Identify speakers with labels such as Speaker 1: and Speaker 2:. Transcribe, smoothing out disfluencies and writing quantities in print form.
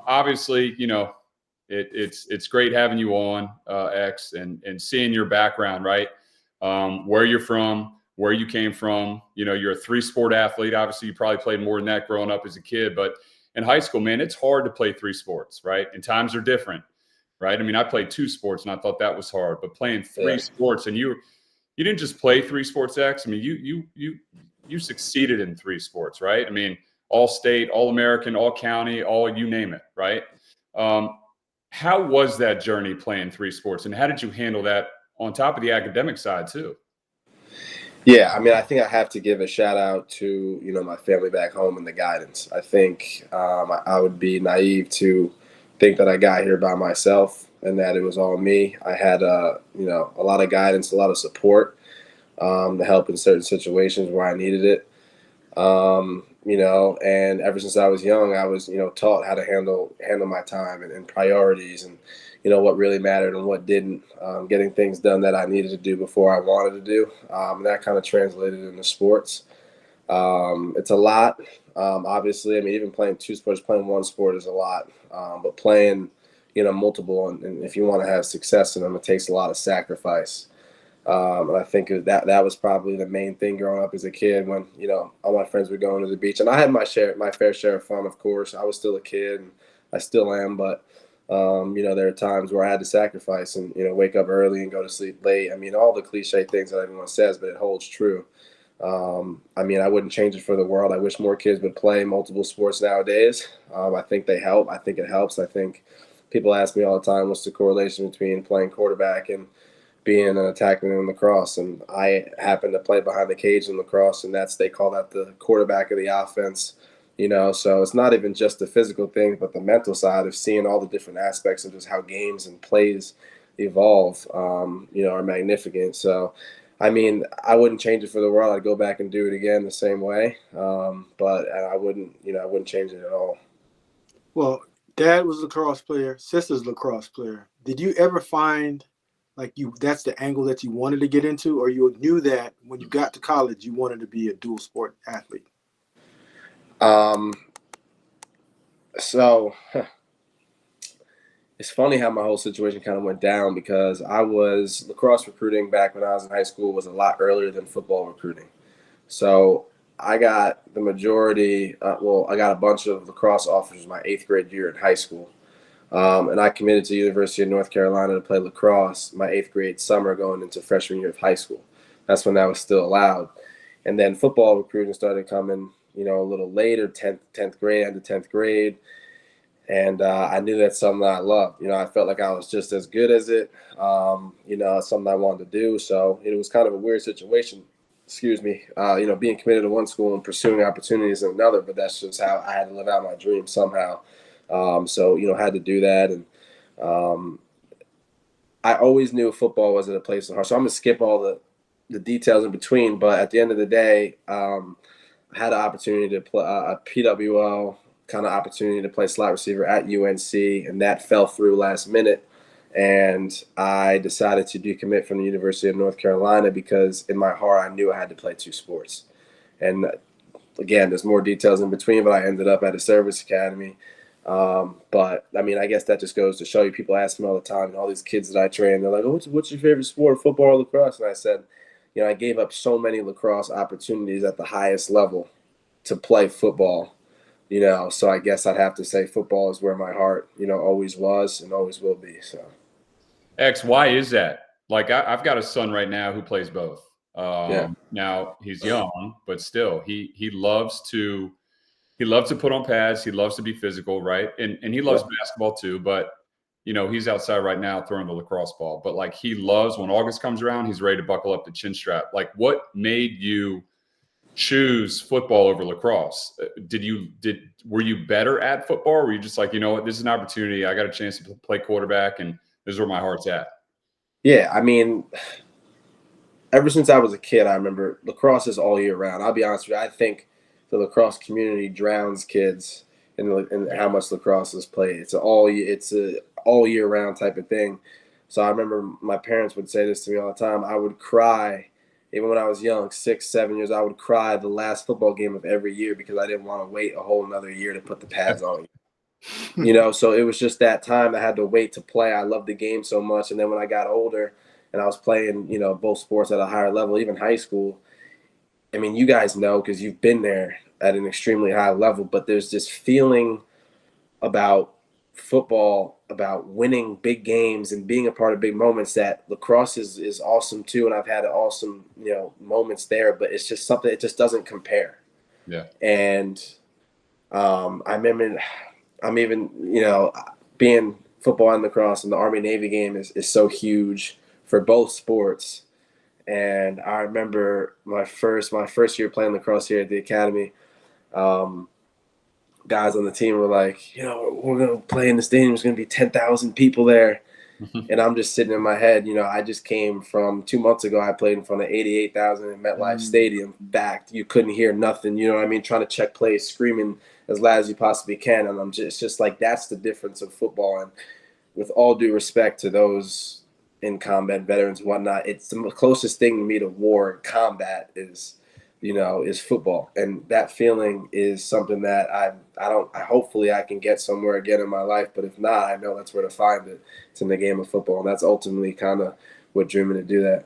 Speaker 1: Obviously, it's great having you on, X, and seeing your background, right? Where you're from, where you came from. You're a 3-sport athlete. Obviously, you probably played more than that growing up as a kid, but in high school, man, it's hard to play 3 sports, right? And times are different, right? I mean, I played 2 sports and I thought that was hard, but playing 3 sports, and you didn't just play 3 sports, X. I mean, you succeeded in 3 sports, right? I mean, all state, all American, all county, all you name it, right? How was that journey playing 3 sports, and how did you handle that on top of the academic side too?
Speaker 2: Yeah, I mean, I think I have to give a shout out to, my family back home and the guidance. I think I would be naive to think that I got here by myself and that it was all me. I had, a lot of guidance, a lot of support to help in certain situations where I needed it. And ever since I was young, I was, taught how to handle my time and priorities and, what really mattered and what didn't, getting things done that I needed to do before I wanted to do. And that kind of translated into sports. It's a lot. Obviously, I mean, even playing 2 sports, playing 1 sport is a lot. But playing, multiple, and if you want to have success in them, it takes a lot of sacrifice. And I think that was probably the main thing growing up as a kid when, all my friends were going to the beach. And I had my fair share of fun, of course. I was still a kid, and I still am. But, there are times where I had to sacrifice and, wake up early and go to sleep late. I mean, all the cliche things that everyone says, but it holds true. I mean, I wouldn't change it for the world. I wish more kids would play multiple sports nowadays. I think they help. I think it helps. I think people ask me all the time, what's the correlation between playing quarterback and being an attackman in lacrosse, and I happen to play behind the cage in lacrosse, and they call that the quarterback of the offense, so it's not even just the physical thing, but the mental side of seeing all the different aspects of just how games and plays evolve, are magnificent. So, I mean, I wouldn't change it for the world. I'd go back and do it again the same way, but I wouldn't change it at all.
Speaker 3: Well, Dad was a lacrosse player, sister's a lacrosse player. Did you ever find that's the angle that you wanted to get into, or you knew that when you got to college you wanted to be a dual sport athlete?
Speaker 2: So it's funny how my whole situation kind of went down, because I was lacrosse recruiting back when I was in high school was a lot earlier than football recruiting. So I got the majority, I got a bunch of lacrosse offers my 8th grade year in high school. And I committed to the University of North Carolina to play lacrosse my 8th grade summer going into freshman year of high school. That's when that was still allowed. And then football recruiting started coming, a little later, 10th grade, end of 10th grade. And I knew that's something that I loved. I felt like I was just as good as it, something I wanted to do. So it was kind of a weird situation, being committed to one school and pursuing opportunities in another. But that's just how I had to live out my dream somehow. So, had to do that. And I always knew football wasn't a place in heart. So I'm going to skip all the details in between. But at the end of the day, I had an opportunity to play a PWL kind of opportunity to play slot receiver at UNC, and that fell through last minute. And I decided to decommit from the University of North Carolina because in my heart I knew I had to play 2 sports. And again, there's more details in between, but I ended up at a service academy. But I mean, I guess that just goes to show you, people ask me all the time, and all these kids that I train, they're like, oh, what's your favorite sport, football or lacrosse? And I said, I gave up so many lacrosse opportunities at the highest level to play football, so I guess I'd have to say football is where my heart, always was and always will be. So,
Speaker 1: X, why is that? Like, I've got a son right now who plays both.
Speaker 2: Yeah.
Speaker 1: Now he's young, but still he loves to put on pads. He loves to be physical, right? And he loves basketball too, but he's outside right now throwing the lacrosse ball. But like, he loves, when August comes around, he's ready to buckle up the chin strap. Like, what made you choose football over lacrosse? Were you better at football, or were you just like, what, this is an opportunity, I got a chance to play quarterback and this is where my heart's at?
Speaker 2: Yeah, I mean, ever since I was a kid, I remember lacrosse is all year round. I'll be honest with you, I think the lacrosse community drowns kids in how much lacrosse is played. It's a all year round type of thing. So I remember my parents would say this to me all the time. I would cry, even when I was young, 6, 7 years, I would cry the last football game of every year because I didn't want to wait a whole another year to put the pads on. So it was just that time I had to wait to play. I loved the game so much. And then when I got older and I was playing, both sports at a higher level, even high school, I mean, you guys know because you've been there at an extremely high level, but there's this feeling about football, about winning big games and being a part of big moments that lacrosse is awesome too. And I've had awesome, moments there, but it's just something, it just doesn't compare.
Speaker 1: Yeah.
Speaker 2: And I remember I'm even, being football and lacrosse and the Army Navy game is so huge for both sports. And I remember my first year playing lacrosse here at the academy, guys on the team were like, we're going to play in the stadium. There's going to be 10,000 people there. And I'm just sitting in my head, I just came from 2 months ago. I played in front of 88,000 in MetLife Stadium. Backed. You couldn't hear nothing. You know what I mean? Trying to check plays, screaming as loud as you possibly can. And it's just like, that's the difference of football. And with all due respect to those in combat, veterans and whatnot, it's the closest thing to me to war and combat is football. And that feeling is something that hopefully I can get somewhere again in my life. But if not, I know that's where to find it. It's in the game of football. And that's ultimately kind of what drew me to do that.